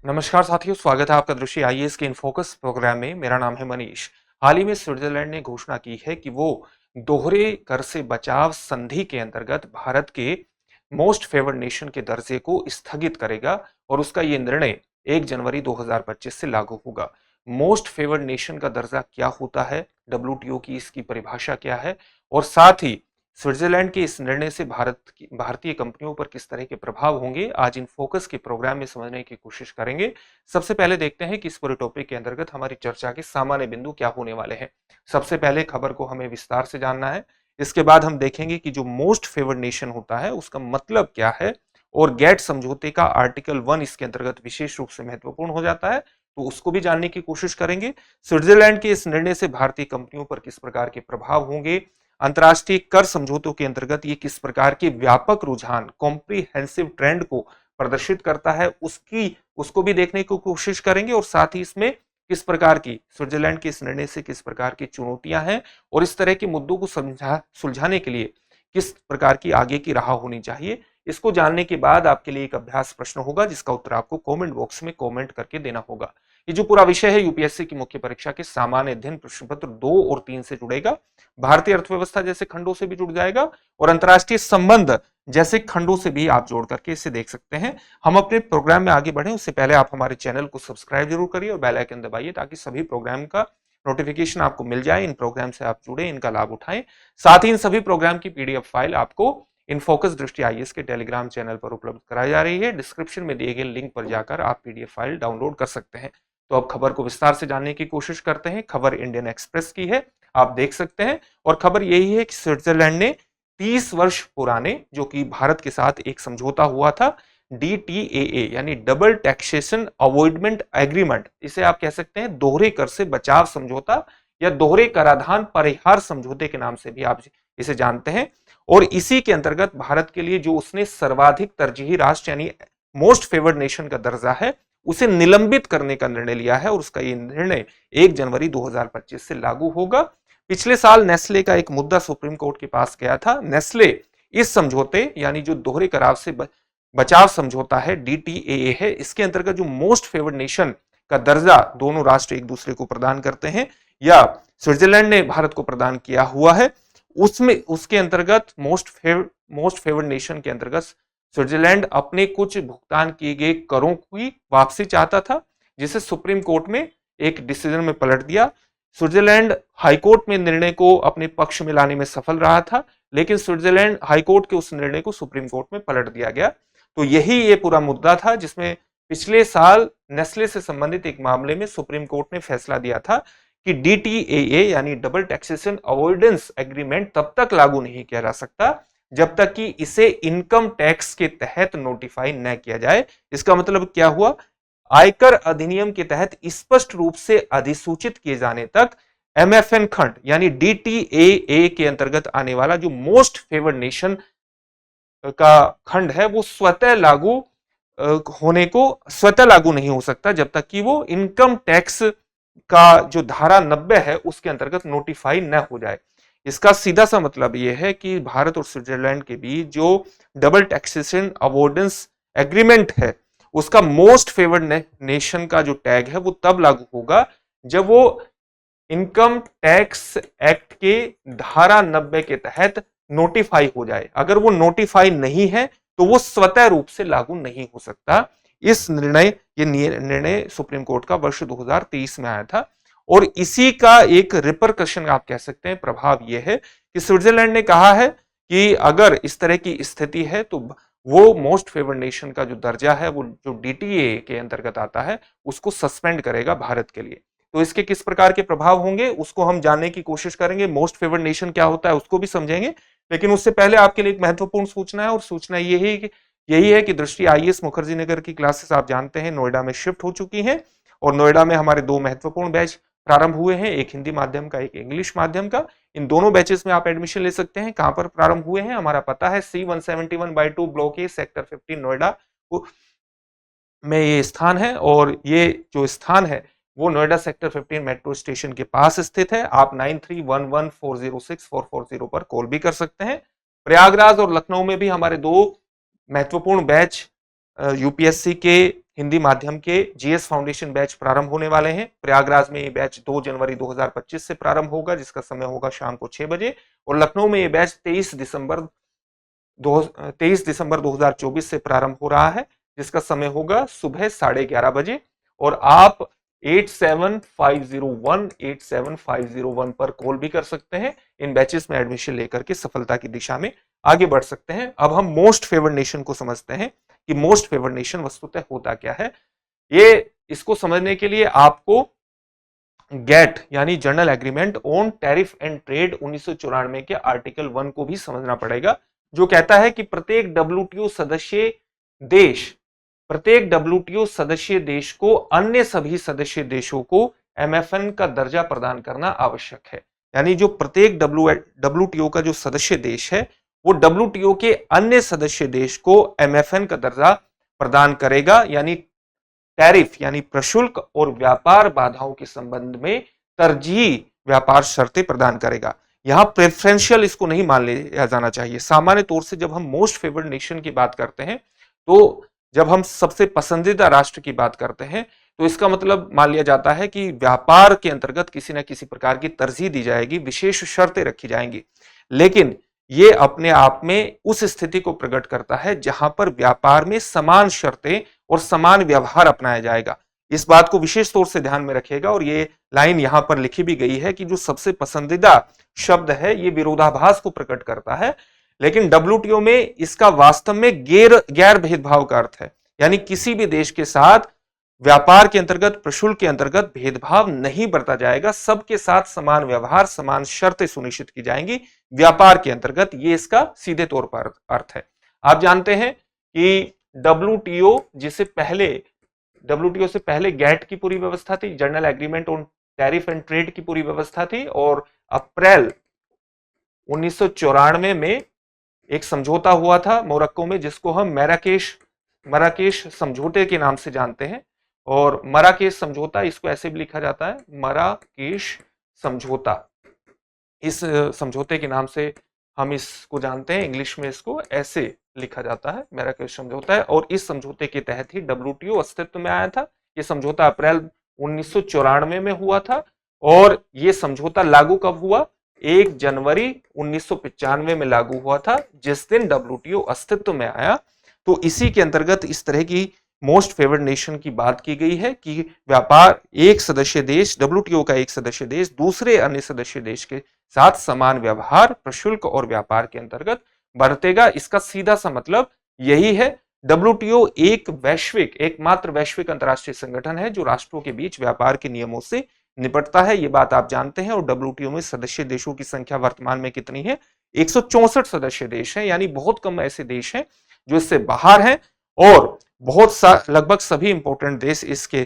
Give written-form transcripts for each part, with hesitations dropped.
नमस्कार साथियों, स्वागत है आपका दृष्टि आईएएस के इन फोकस प्रोग्राम में। मेरा नाम है मनीष। हाल ही में स्विट्जरलैंड ने घोषणा की है कि वो दोहरे कर से बचाव संधि के अंतर्गत भारत के मोस्ट फेवर्ड नेशन के दर्जे को स्थगित करेगा और उसका ये निर्णय 1 जनवरी 2025 से लागू होगा। मोस्ट फेवर्ड नेशन का दर्जा क्या होता है, डब्ल्यूटीओ की इसकी परिभाषा क्या है और साथ ही स्विट्जरलैंड के इस निर्णय से भारतीय कंपनियों पर किस तरह के प्रभाव होंगे, आज इन फोकस के प्रोग्राम में समझने की कोशिश करेंगे। सबसे पहले देखते हैं कि इस पूरे टॉपिक के अंतर्गत हमारी चर्चा के सामान्य बिंदु क्या होने वाले हैं। सबसे पहले खबर को हमें विस्तार से जानना है। इसके बाद हम देखेंगे कि जो मोस्ट फेवर्ड नेशन होता है उसका मतलब क्या है और गेट समझौते का आर्टिकल 1 इसके अंतर्गत विशेष रूप से महत्वपूर्ण हो जाता है, तो उसको भी जानने की कोशिश करेंगे। स्विट्जरलैंड के इस निर्णय से भारतीय कंपनियों पर किस प्रकार के प्रभाव होंगे, अंतर्राष्ट्रीय कर समझौतों के अंतर्गत ये किस प्रकार के व्यापक रुझान, कॉम्प्रिहेंसिव ट्रेंड को प्रदर्शित करता है, उसको भी देखने की कोशिश करेंगे और साथ ही इसमें किस प्रकार की स्विट्जरलैंड के इस निर्णय से किस प्रकार की चुनौतियां हैं और इस तरह के मुद्दों को सुलझाने के लिए किस प्रकार की आगे की राह होनी चाहिए। इसको जानने के बाद आपके लिए एक अभ्यास प्रश्न होगा जिसका उत्तर आपको कमेंट बॉक्स में कमेंट करके देना होगा। ये जो पूरा विषय है यूपीएससी की मुख्य परीक्षा के सामान्य अध्ययन प्रश्न पत्र 2 और 3 से जुड़ेगा। भारतीय अर्थव्यवस्था जैसे खंडों से भी जुड़ जाएगा और अंतरराष्ट्रीय संबंध जैसे खंडों से भी आप जोड़ करके इसे देख सकते हैं। हम अपने प्रोग्राम में आगे बढ़े उससे पहले आप हमारे चैनल को सब्सक्राइब जरूर करिए और बेल आइकन दबाइए ताकि सभी प्रोग्राम का नोटिफिकेशन आपको मिल जाए। इन प्रोग्राम से आप जुड़े, इनका लाभ उठाएं। साथ ही इन सभी प्रोग्राम की पीडीएफ फाइल आपको इन फोकस दृष्टि आईएएस के टेलीग्राम चैनल पर उपलब्ध कराई जा रही है। डिस्क्रिप्शन में दिए गए लिंक पर जाकर आप पीडीएफ फाइल डाउनलोड कर सकते हैं। तो अब खबर को विस्तार से जानने की कोशिश करते हैं। खबर इंडियन एक्सप्रेस की है, आप देख सकते हैं, और खबर यही है कि स्विट्जरलैंड ने 30 वर्ष पुराने जो कि भारत के साथ एक समझौता हुआ था, डीटीएए यानी डबल टैक्सेशन अवॉइडमेंट एग्रीमेंट, इसे आप कह सकते हैं दोहरे कर से बचाव समझौता या दोहरे कराधान परिहार समझौते के नाम से भी आप इसे जानते हैं। और इसी के अंतर्गत भारत के लिए जो उसने सर्वाधिक तरजीही राष्ट्र यानी मोस्ट फेवर्ड नेशन का दर्जा है उसे निलंबित करने का निर्णय लिया है और उसका यह निर्णय 1 जनवरी 2025 से लागू होगा। पिछले साल नेस्ले का एक मुद्दा सुप्रीम कोर्ट के पास गया था। नेस्ले इस समझौते यानी जो दोहरे करार से बचाव समझौता है, डीटीएए है, इसके अंतर्गत जो मोस्ट फेवर्ड नेशन का दर्जा दोनों राष्ट्र एक दूसरे को प्रदान करते हैं या स्विट्जरलैंड ने भारत को प्रदान किया हुआ है, उसमें उसके अंतर्गत मोस्ट फेवर्ड नेशन के अंतर्गत स्विट्जरलैंड अपने कुछ भुगतान किए गए करों की वापसी चाहता था, जिसे सुप्रीम कोर्ट में एक डिसीजन में पलट दिया। स्विट्जरलैंड हाईकोर्ट में निर्णय को अपने पक्ष में लाने में सफल रहा था, लेकिन स्विट्जरलैंड हाईकोर्ट के उस निर्णय को सुप्रीम कोर्ट में पलट दिया गया। तो यही ये पूरा मुद्दा था जिसमें पिछले साल नेस्ले से संबंधित एक मामले में सुप्रीम कोर्ट ने फैसला दिया था कि डीटीएए यानी डबल टैक्सेशन अवॉइडेंस एग्रीमेंट तब तक लागू नहीं किया जा सकता जब तक कि इसे इनकम टैक्स के तहत नोटिफाई न किया जाए। इसका मतलब क्या हुआ, आयकर अधिनियम के तहत स्पष्ट रूप से अधिसूचित किए जाने तक एमएफएन खंड यानी डीटीएए के अंतर्गत आने वाला जो मोस्ट फेवर्ड नेशन का खंड है वो स्वतः लागू नहीं हो सकता जब तक कि वो इनकम टैक्स का जो धारा 90 है उसके अंतर्गत नोटिफाई न हो जाए। इसका सीधा सा मतलब यह है कि भारत और स्विट्जरलैंड के बीच जो डबल टैक्सेशन अवॉइडेंस एग्रीमेंट है उसका मोस्ट फेवर्ड नेशन का जो टैग है वो तब लागू होगा जब वो इनकम टैक्स एक्ट के धारा 90 के तहत नोटिफाई हो जाए। अगर वो नोटिफाई नहीं है तो वो स्वतः रूप से लागू नहीं हो सकता। ये निर्णय सुप्रीम कोर्ट का वर्ष 2023 में आया था और इसी का एक रिपरकशन आप कह सकते हैं, प्रभाव यह है कि स्विट्जरलैंड ने कहा है कि अगर इस तरह की स्थिति है तो वो मोस्ट फेवर्ड नेशन का जो दर्जा है वो जो डीटीए के अंतर्गत आता है उसको सस्पेंड करेगा भारत के लिए। तो इसके किस प्रकार के प्रभाव होंगे उसको हम जानने की कोशिश करेंगे। मोस्ट फेवर्ड नेशन क्या होता है उसको भी समझेंगे, लेकिन उससे पहले आपके लिए एक महत्वपूर्ण सूचना है और सूचना यही है कि दृष्टि आईएएस मुखर्जी नगर की क्लासेस आप जानते हैं नोएडा में शिफ्ट हो चुकी हैं और नोएडा में हमारे 2 महत्वपूर्ण बैच प्रारंभ हुए हैं, एक हिंदी माध्यम का, एक इंग्लिश माध्यम का। इन दोनों बैचेस में आप एडमिशन ले सकते हैं। कहां पर प्रारंभ हुए हैं, हमारा पता है C171/2 block A sector 15 Noida में ये स्थान है और ये जो स्थान है वो नोएडा सेक्टर 15 मेट्रो स्टेशन के पास स्थित है। आप 9311406440 पर कॉल भी कर सकते हैं। प्रयागराज और लखनऊ में भी हमारे 2 महत्वपूर्ण बैच यूपीएससी के हिंदी माध्यम के जीएस फाउंडेशन बैच प्रारंभ होने वाले हैं। प्रयागराज में ये बैच 2 जनवरी 2025 से प्रारंभ होगा, जिसका समय होगा शाम को 6 बजे, और लखनऊ में ये बैच 23 दिसंबर 2024 से प्रारंभ हो रहा है, जिसका समय होगा सुबह 11:30 बजे। और आप 8750187501 पर कॉल भी कर सकते हैं। इन बैचेस में एडमिशन लेकर के सफलता की दिशा में आगे बढ़ सकते हैं। अब हम मोस्ट फेवर्ड नेशन को समझते हैं कि मोस्ट फेवर्ड नेशन वस्तुतः होता क्या है। ये इसको समझने के लिए आपको गेट यानी general agreement on tariff and trade 1994 के आर्टिकल 1 को भी समझना पड़ेगा, जो कहता है कि प्रत्येक डब्ल्यूटीओ सदस्य देश को अन्य सभी सदस्य देशों को एमएफएन का दर्जा प्रदान करना आवश्यक है। यानी जो प्रत्येक डब्ल्यूटीओ का जो सदस्य देश है वो डब्ल्यूटीओ के अन्य सदस्य देश को एमएफएन का दर्जा प्रदान करेगा, यानी टैरिफ यानी प्रशुल्क और व्यापार बाधाओं के संबंध में तरजीही व्यापार शर्तें प्रदान करेगा। यहां प्रेफरेंशियल इसको नहीं मान लिया जाना चाहिए। सामान्य तौर से जब हम मोस्ट फेवर्ड नेशन की बात करते हैं, तो जब हम सबसे पसंदीदा राष्ट्र की बात करते हैं, तो इसका मतलब मान लिया जाता है कि व्यापार के अंतर्गत किसी न किसी प्रकार की तरजीह दी जाएगी, विशेष शर्तें रखी जाएंगी। लेकिन ये अपने आप में उस स्थिति को प्रकट करता है जहां पर व्यापार में समान शर्तें और समान व्यवहार अपनाया जाएगा। इस बात को विशेष तौर से ध्यान में रखिएगा, और ये लाइन यहां पर लिखी भी गई है कि जो सबसे पसंदीदा शब्द है ये विरोधाभास को प्रकट करता है, लेकिन डब्ल्यूटीओ में इसका वास्तव में गैर भेदभाव का अर्थ है। यानी किसी भी देश के साथ व्यापार के अंतर्गत प्रशुल्क के अंतर्गत भेदभाव नहीं बरता जाएगा, सबके साथ समान व्यवहार समान शर्तें सुनिश्चित की जाएंगी व्यापार के अंतर्गत। ये इसका सीधे तौर पर अर्थ है। आप जानते हैं कि डब्ल्यूटीओ से पहले गैट की पूरी व्यवस्था थी, general agreement on tariff and trade की पूरी व्यवस्था थी, और अप्रैल 1994 में एक समझौता हुआ था मोरक्को में, जिसको हम मराकेश समझौते के नाम से जानते हैं। और मराकेश समझौता, इसको ऐसे भी लिखा जाता है मराकेश समझौता, इस समझौते के नाम से हम इसको जानते हैं। इंग्लिश में इसको ऐसे लिखा जाता है, मराकेश समझौता है। और इस समझौते के तहत ही डब्ल्यूटीओ अस्तित्व में आया था। यह समझौता अप्रैल 1994 में हुआ था, और यह समझौता लागू कब हुआ? 1 जनवरी 1995 में लागू हुआ था, जिस दिन डब्ल्यूटीओ अस्तित्व में आया। तो इसी के अंतर्गत इस तरह की मोस्ट फेवर्ड नेशन की बात की गई है कि व्यापार एक सदस्य देश, डब्ल्यूटीओ का एक सदस्य देश दूसरे अन्य सदस्य देश के साथ समान व्यवहार प्रशुल्क और व्यापार के अंतर्गत बरतेगा। इसका सीधा सा मतलब यही है। डब्ल्यूटीओ एकमात्र वैश्विक अंतर्राष्ट्रीय संगठन है जो राष्ट्रों के बीच व्यापार के नियमों से निपटता है, ये बात आप जानते हैं। और डब्ल्यूटीओ में सदस्य देशों की संख्या वर्तमान में कितनी है? 164 सदस्य देश हैं, यानी बहुत कम ऐसे देश हैं जो इससे बाहर हैं, और लगभग सभी इंपोर्टेंट देश इसके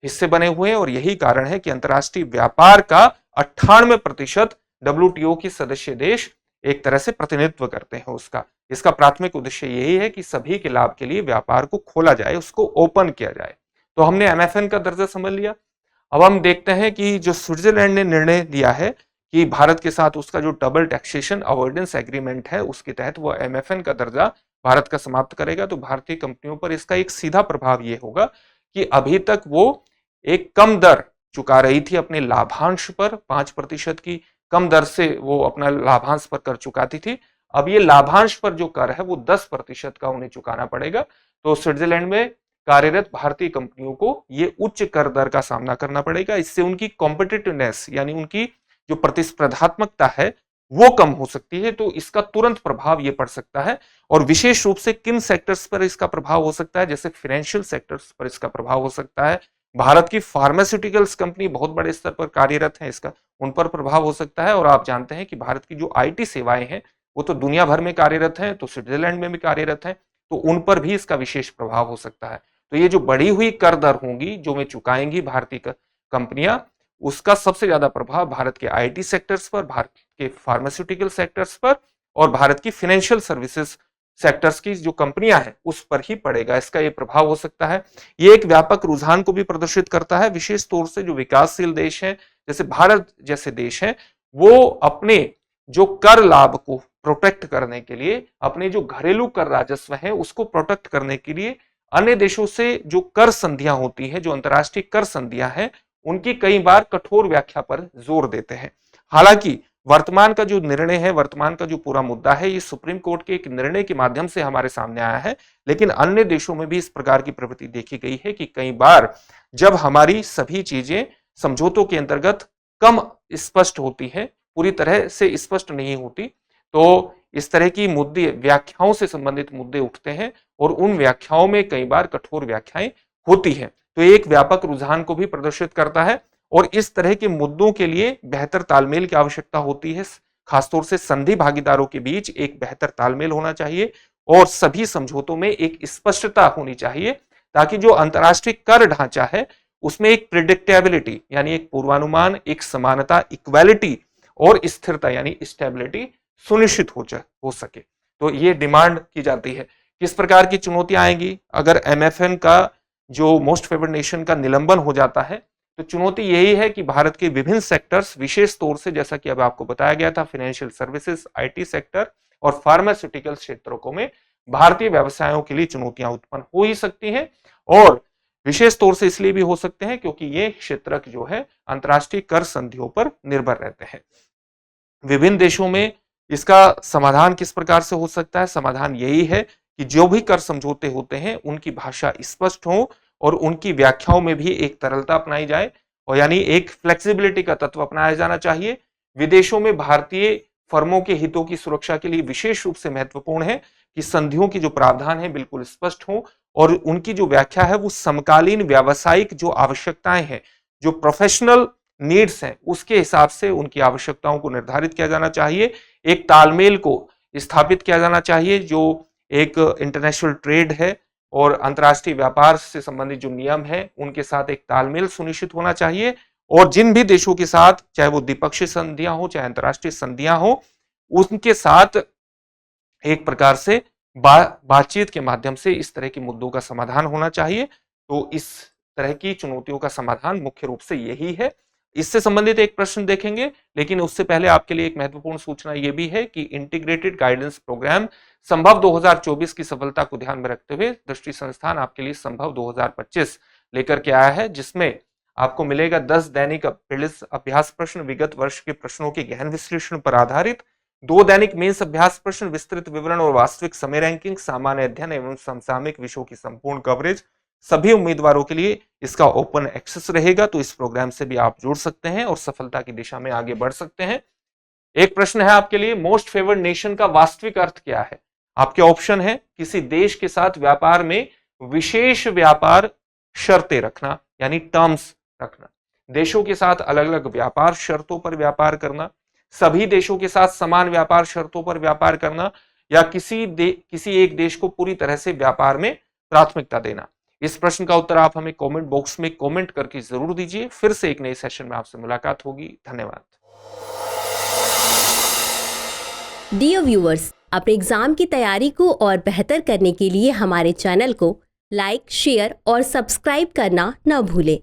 हिस्से बने हुए हैं। और यही कारण है कि अंतर्राष्ट्रीय व्यापार का 98% डब्ल्यूटीओ के सदस्य देश एक तरह से प्रतिनिधित्व करते हैं उसका। इसका प्राथमिक उद्देश्य यही है कि सभी के लाभ के लिए व्यापार को खोला जाए, उसको ओपन किया जाए। तो हमने एमएफएन का दर्जा समझ लिया। अब हम देखते हैं कि जो स्विट्जरलैंड ने निर्णय लिया है कि भारत के साथ उसका जो डबल टैक्सेशन अवॉइडेंस एग्रीमेंट है, उसके तहत वो एमएफएन का दर्जा भारत का समाप्त करेगा। तो भारतीय कंपनियों पर इसका एक सीधा प्रभाव ये होगा कि अभी तक वो एक कम दर चुका रही थी अपने लाभांश पर, 5% की कम दर से वो अपना लाभांश पर कर चुकाती थी। अब ये लाभांश पर जो कर है वो 10% का उन्हें चुकाना पड़ेगा। तो स्विट्जरलैंड में कार्यरत भारतीय कंपनियों को ये उच्च कर दर का सामना करना पड़ेगा। इससे उनकी कॉम्पिटिटिवनेस यानी उनकी जो प्रतिस्पर्धात्मकता है वो कम हो सकती है। तो इसका तुरंत प्रभाव ये पड़ सकता है। और विशेष रूप से किन सेक्टर्स पर इसका प्रभाव हो सकता है? जैसे फाइनेंशियल सेक्टर्स पर इसका प्रभाव हो सकता है। भारत की फार्मास्यूटिकल्स कंपनी बहुत बड़े स्तर पर कार्यरत है, इसका उन पर प्रभाव हो सकता है। और आप जानते हैं कि भारत की जो आईटी सेवाएं हैं वो तो दुनिया भर में कार्यरत हैं, तो स्विट्जरलैंड में भी कार्यरत हैं, तो उन पर भी इसका विशेष प्रभाव हो सकता है। तो ये जो बढ़ी हुई कर दर होंगी जो में चुकाएंगी भारतीय कंपनियां, उसका सबसे ज्यादा प्रभाव भारत के आईटी सेक्टर्स पर, भारत के फार्मास्यूटिकल सेक्टर्स पर और भारत की फाइनेंशियल सर्विसेज सेक्टर्स की जो कंपनियां हैं उस पर ही पड़ेगा। इसका ये प्रभाव हो सकता है। ये एक व्यापक रुझान को भी प्रदर्शित करता है। विशेष तौर से जो विकासशील देश हैं जैसे भारत जैसे देश हैं, वो अपने जो कर लाभ को प्रोटेक्ट करने के लिए, अपने जो घरेलू कर राजस्व है उसको प्रोटेक्ट करने के लिए अन्य देशों से जो कर संधियां होती है, जो अंतर्राष्ट्रीय कर संधियां हैं, उनकी कई बार कठोर व्याख्या पर जोर देते हैं। हालांकि वर्तमान का जो निर्णय है, वर्तमान का जो पूरा मुद्दा है, ये सुप्रीम कोर्ट के एक निर्णय के माध्यम से हमारे सामने आया है, लेकिन अन्य देशों में भी इस प्रकार की प्रवृत्ति देखी गई है कि कई बार जब हमारी सभी चीजें समझौतों के अंतर्गत कम स्पष्ट होती है, पूरी तरह से स्पष्ट नहीं होती, तो इस तरह की मुद्दे, व्याख्याओं से संबंधित मुद्दे उठते हैं और उन व्याख्याओं में कई बार कठोर व्याख्याएं होती हैं। तो एक व्यापक रुझान को भी प्रदर्शित करता है और इस तरह के मुद्दों के लिए बेहतर तालमेल की आवश्यकता होती है। खासतौर से संधि भागीदारों के बीच एक बेहतर तालमेल होना चाहिए और सभी समझौतों में एक स्पष्टता होनी चाहिए, ताकि जो अंतर्राष्ट्रीय कर ढांचा है उसमें एक प्रिडिक्टेबिलिटी यानी एक पूर्वानुमान, एक समानता, इक्वालिटी और स्थिरता यानी स्टेबिलिटी सुनिश्चित हो सके। तो ये डिमांड की जाती है। किस प्रकार की चुनौतियां आएंगी अगर एमएफएन का जो मोस्ट फेवर्ड नेशन का निलंबन हो जाता है? तो चुनौती यही है कि भारत के विभिन्न सेक्टर्स, विशेष तौर से जैसा कि अब आपको बताया गया था, फाइनेंशियल सर्विसेज, आईटी सेक्टर और फार्मास्यूटिकल क्षेत्रों में भारतीय व्यवसायों के लिए चुनौतियां उत्पन्न हो ही सकती हैं और विशेष तौर से इसलिए भी हो सकते हैं क्योंकि ये क्षेत्र जो है अंतर्राष्ट्रीय कर संधियों पर निर्भर रहते हैं। विभिन्न देशों में इसका समाधान किस प्रकार से हो सकता है? समाधान यही है कि जो भी कर समझौते होते हैं उनकी भाषा स्पष्ट हो और उनकी व्याख्याओं में भी एक तरलता अपनाई जाए, और यानी एक फ्लेक्सिबिलिटी का तत्व अपनाया जाना चाहिए। विदेशों में भारतीय फर्मों के हितों की सुरक्षा के लिए विशेष रूप से महत्वपूर्ण है कि संधियों की जो प्रावधान है बिल्कुल स्पष्ट हो और उनकी जो व्याख्या है वो समकालीन व्यावसायिक जो आवश्यकताएं हैं, जो प्रोफेशनल नीड्स हैं, उसके हिसाब से उनकी आवश्यकताओं को निर्धारित किया जाना चाहिए। एक तालमेल को स्थापित किया जाना चाहिए, जो एक इंटरनेशनल ट्रेड है और अंतर्राष्ट्रीय व्यापार से संबंधित जो नियम है उनके साथ एक तालमेल सुनिश्चित होना चाहिए। और जिन भी देशों के साथ, चाहे वो द्विपक्षीय संधियां हो चाहे अंतर्राष्ट्रीय संधियां हो, उनके साथ एक प्रकार से बातचीत के माध्यम से इस तरह के मुद्दों का समाधान होना चाहिए। तो इस तरह की चुनौतियों का समाधान मुख्य रूप से यही है। इससे संबंधित एक प्रश्न देखेंगे, लेकिन उससे पहले आपके लिए एक महत्वपूर्ण सूचना यह भी है कि इंटीग्रेटेड गाइडेंस प्रोग्राम संभव 2024 की सफलता को ध्यान में रखते हुए दृष्टि संस्थान आपके लिए संभव 2025 लेकर के आया है, जिसमें आपको मिलेगा 10 दैनिक अभ्यास प्रश्न विगत वर्ष के प्रश्नों के गहन विश्लेषण पर आधारित, 2 दैनिक मेंस अभ्यास प्रश्न, विस्तृत विवरण और वास्तविक समय रैंकिंग, सामान्य अध्ययन एवं समसामयिक विषयों की संपूर्ण कवरेज। सभी उम्मीदवारों के लिए इसका ओपन एक्सेस रहेगा, तो इस प्रोग्राम से भी आप जुड़ सकते हैं और सफलता की दिशा में आगे बढ़ सकते हैं। एक प्रश्न है आपके लिए, मोस्ट फेवर्ड नेशन का वास्तविक अर्थ क्या है? आपके ऑप्शन है किसी देश के साथ व्यापार में विशेष व्यापार शर्तें रखना यानी टर्म्स रखना, देशों के साथ अलग अलग व्यापार शर्तों पर व्यापार करना, सभी देशों के साथ समान व्यापार शर्तों पर व्यापार करना, या किसी एक देश को पूरी तरह से व्यापार में प्राथमिकता देना। इस प्रश्न का उत्तर आप हमें कमेंट बॉक्स में कमेंट करके जरूर दीजिए। फिर से एक नए सेशन में आपसे मुलाकात होगी। धन्यवाद। डियर व्यूअर्स, अपने एग्जाम की तैयारी को और बेहतर करने के लिए हमारे चैनल को लाइक, शेयर और सब्सक्राइब करना न भूलें।